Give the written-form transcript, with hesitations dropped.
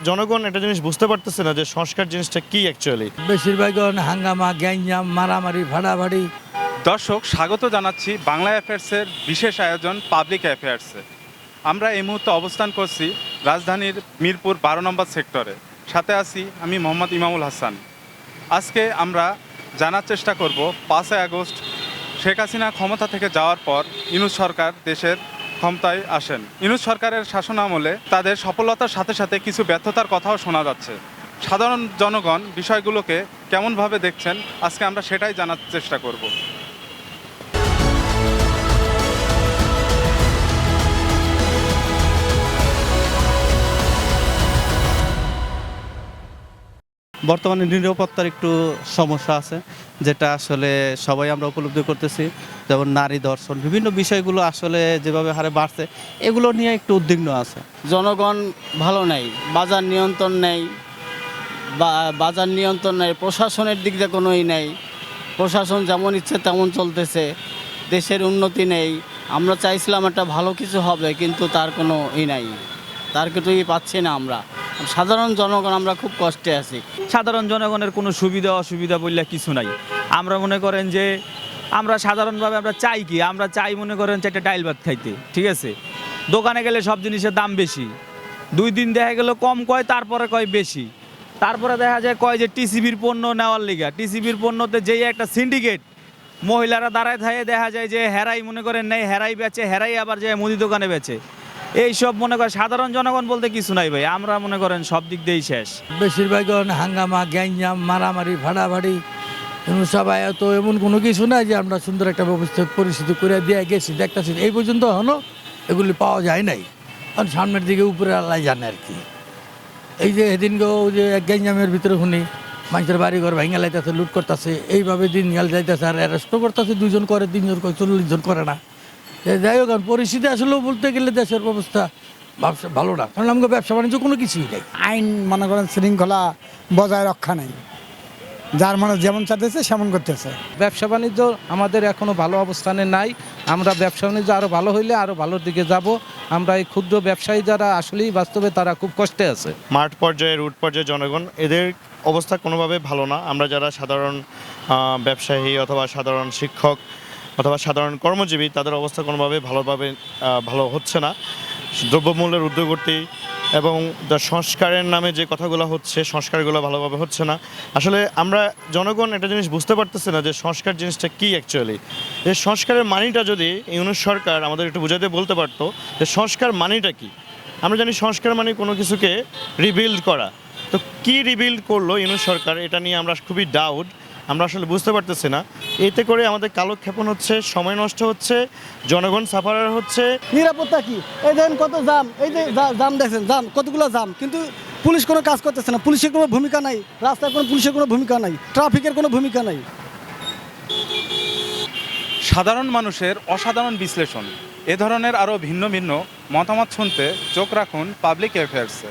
জনগণ একটা জিনিস বুঝতে পারতেছে না যে সংস্কার জিনিসটা কি অ্যাকচুয়ালি। বেশিরভাগ হাঙ্গামা, গ্যাঞ্জাম, মারামারি, ফাড়াফাড়ি। দর্শক, স্বাগত জানাচ্ছি বাংলা অ্যাফেয়ার্সের বিশেষ আয়োজন পাবলিক অ্যাফেয়ার্সে। আমরা এই মুহূর্তে অবস্থান করছি রাজধানীর মিরপুর 12 নম্বর সেক্টরে। সাথে আছি আমি মোহাম্মদ ইমামুল হাসান। আজকে আমরা জানার চেষ্টা করব 5 আগস্ট শেখ হাসিনা ক্ষমতা থেকে যাওয়ার পর ইউনূস সরকার দেশের ক্ষমতায় আসেন। ইউনূস সরকারের শাসনামলে তাদের সফলতার সাথে সাথে কিছু ব্যর্থতার কথাও শোনা যাচ্ছে। সাধারণ জনগণ বিষয়গুলোকে কেমনভাবে দেখছেন আজকে আমরা সেটাই জানার চেষ্টা করব। বর্তমানে নিরাপত্তার একটু সমস্যা আছে, যেটা আসলে সবাই আমরা উপলব্ধি করতেছি। যেমন নারী ধর্ষণ, বিভিন্ন বিষয়গুলো আসলে যেভাবে হারে বাড়ছে, এগুলো নিয়ে একটু উদ্বিগ্ন আছে। জনগণ ভালো নেই, বাজার নিয়ন্ত্রণ নেই, বাজার নিয়ন্ত্রণ নেই, প্রশাসনের দিক দিয়ে কোনোই নেই। প্রশাসন যেমন ইচ্ছে তেমন চলতেছে, দেশের উন্নতি নেই। আমরা চাইছিলাম একটা ভালো কিছু হবে, কিন্তু তার কোনো নাই, তার কিছুই পাচ্ছি না। আমরা সাধারণ জনগণ আমরা খুব কষ্টে আছি। সাধারণ জনগণের কোনো সুবিধা অসুবিধা বললে কিছু নাই। আমরা মনে করেন যে আমরা সাধারণভাবে আমরা চাই কি, আমরা চাই মনে করেন চারটে ডাইল ভাত খাইতে, ঠিক আছে। দোকানে গেলে সব জিনিসের দাম বেশি, 2 দিন দেখা গেল কম কয়, তারপরে কয় বেশি, তারপরে দেখা যায় কয় যে টিসিবির পণ্য নেওয়ার লিগা। টিসিবির পণ্যতে যেই একটা সিন্ডিকেট, মহিলারা দাঁড়ায় থাকে, দেখা যায় যে হেরাই মনে করেন নেই, হেরাই বেচে, হেরাই আবার যায় মুদি দোকানে বেচে। এইসব মনে করেন সাধারণ জনগণ বলতে কিছু নাই ভাই, আমরা মনে করেন সব দিক দিয়েই শেষ। বেশিরভাগ হাঙ্গামা, গ্যাঞ্জাম, মারামারি, ফাড়াফাড়ি। সবাই তো এমন কোনো কিছু নাই যে আমরা সুন্দর একটা ব্যবস্থা পরিস্থিতি করে দিয়ে গেছি, দেখতেছি এই পর্যন্ত এখনও এগুলি পাওয়া যায় নাই। কারণ সামনের দিকে উপরে আল্লাহ জানে আর কি। এই যে সেদিনকে ওই যে গ্যাঞ্জামের ভিতরে শুনি মানুষের বাড়িঘর ভেঙে লাইতেছে, লুট করতেছে, এইভাবে দিন গেল যাইতেছে। আর অ্যারেস্টও করতেছে, 2 জন করে, 3 জন করে, 40 জন করে না। যাই হোক, পরিস্থিতি আসলেও বলতে গেলে দেশের অবস্থা ভালো না, কারণ আমাকে ব্যবসা বাণিজ্য কোনো কিছুই নেই। আইন মনে করেন শৃঙ্খলা বজায় রক্ষা নেই, যার মানে যেমন চাইতেছে সেমন করতেছে। ব্যবসা বাণিজ্য আমাদের এখনও ভালো অবস্থানে নাই। আমরা ব্যবসা বাণিজ্য আরও ভালো হইলে আরও ভালোর দিকে যাব। আমরা এই ক্ষুদ্র ব্যবসায়ী যারা আসলেই বাস্তবে তারা খুব কষ্টে আছে। মাঠ পর্যায়ে, রুট পর্যায়ে জনগণ, এদের অবস্থা কোনোভাবে ভালো না। আমরা যারা সাধারণ ব্যবসায়ী অথবা সাধারণ শিক্ষক অথবা সাধারণ কর্মজীবী, তাদের অবস্থা কোনোভাবে ভালো হচ্ছে না। দ্রব্যমূল্যের ঊর্ধ্বগতি এবং সংস্কারের নামে যে কথাগুলো হচ্ছে, সংস্কারগুলো ভালোভাবে হচ্ছে না। আসলে আমরা জনগণ একটা জিনিস বুঝতে পারতেছে না যে সংস্কার জিনিসটা কি অ্যাকচুয়ালি। যে সংস্কারের মানেটা যদি ইউনূস সরকার আমাদের একটু বুঝাতে বলতে পারতো যে সংস্কার মানেটা কি। আমরা জানি সংস্কার মানে কোনো কিছুকে রিবিল্ড করা, তো কি রিবিল্ড করলো ইউনূস সরকার, এটা নিয়ে আমরা খুবই ডাউট। আমরা আসলে বুঝতে পারতেছি না। এতে করে আমাদের কালক্ষেপণ হচ্ছে, সময় নষ্ট হচ্ছে, জনগণ সাফারার হচ্ছে। নিরাপত্তা কি? এই দেখেন কত জাম, এই যে জাম দেখছেন, জাম কতগুলো জাম, কিন্তু পুলিশ কোনো কাজ করতেছে না। পুলিশের কোনো ভূমিকা নাই, রাস্তায় কোনো পুলিশের কোনো ভূমিকা নাই, ট্রাফিকের কোনো ভূমিকা নাই। সাধারণ মানুষের অসাধারণ বিশ্লেষণ। এ ধরনের আরও ভিন্ন ভিন্ন মতামত শুনতে চোখ রাখুন পাবলিক অ্যাফেয়ার্সে।